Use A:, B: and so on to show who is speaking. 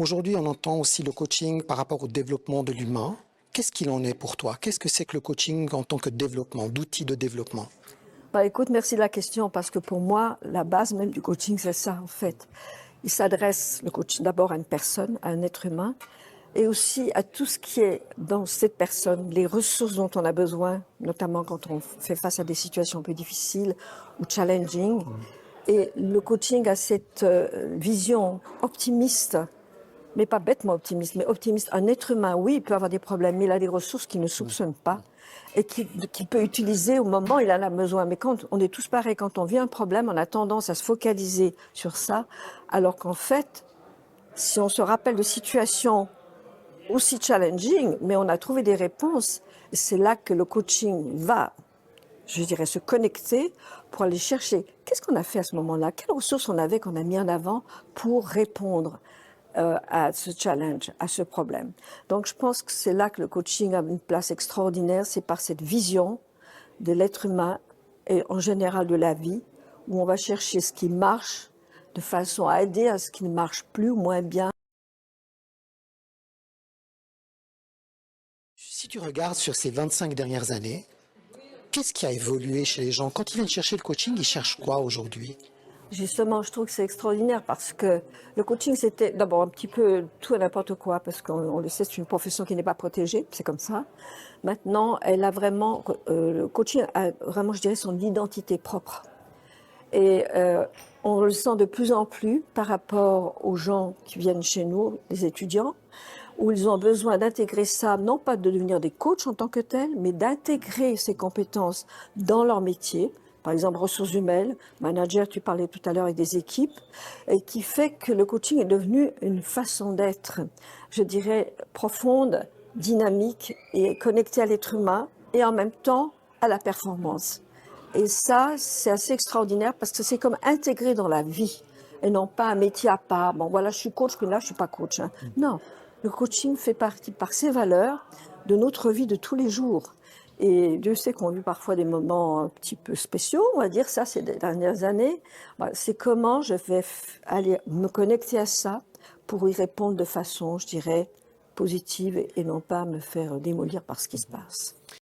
A: Aujourd'hui, on entend aussi le coaching par rapport au développement de l'humain. Qu'est-ce qu'il en est pour toi? Qu'est-ce que c'est que le coaching en tant que développement, d'outils de développement?
B: Bah, écoute, merci de la question, parce que pour moi, la base même du coaching, c'est ça, en fait. Il s'adresse, le coaching, d'abord à une personne, à un être humain, et aussi à tout ce qui est dans cette personne, les ressources dont on a besoin, notamment quand on fait face à des situations un peu difficiles ou challenging. Et le coaching a cette vision optimiste, mais pas bêtement optimiste, mais optimiste. Un être humain, oui, il peut avoir des problèmes, mais il a des ressources qu'il ne soupçonne pas et qu'il peut utiliser au moment où il en a besoin. Mais quand on est tous pareils, quand on vit un problème, on a tendance à se focaliser sur ça, alors qu'en fait, si on se rappelle de situations aussi challenging, mais on a trouvé des réponses, c'est là que le coaching va, je dirais, se connecter pour aller chercher qu'est-ce qu'on a fait à ce moment-là, quelles ressources on avait qu'on a mis en avant pour répondre à ce challenge, à ce problème. Donc je pense que c'est là que le coaching a une place extraordinaire, c'est par cette vision de l'être humain et en général de la vie, où on va chercher ce qui marche de façon à aider à ce qui ne marche plus ou moins bien.
A: Si tu regardes sur ces 25 dernières années, qu'est-ce qui a évolué chez les gens? Quand ils viennent chercher le coaching, ils cherchent quoi aujourd'hui?
B: Justement, je trouve que c'est extraordinaire parce que le coaching, c'était d'abord un petit peu tout et n'importe quoi, parce qu'on le sait, c'est une profession qui n'est pas protégée, c'est comme ça. Maintenant, le coaching a vraiment, je dirais, son identité propre. Et on le sent de plus en plus par rapport aux gens qui viennent chez nous, les étudiants, où ils ont besoin d'intégrer ça, non pas de devenir des coachs en tant que tels, mais d'intégrer ces compétences dans leur métier. Par exemple, ressources humaines, manager, tu parlais tout à l'heure avec des équipes, et qui fait que le coaching est devenu une façon d'être, je dirais, profonde, dynamique et connectée à l'être humain, et en même temps à la performance. Et ça, c'est assez extraordinaire parce que c'est comme intégré dans la vie et non pas un métier à part. Bon, voilà, je suis coach, mais là, je suis pas coach. Hein. Non, le coaching fait partie, par ses valeurs, de notre vie de tous les jours. Et Dieu sait qu'on a eu parfois des moments un petit peu spéciaux, on va dire ça, ces dernières années. C'est comment je vais aller me connecter à ça pour y répondre de façon, je dirais, positive et non pas me faire démolir par ce qui se passe.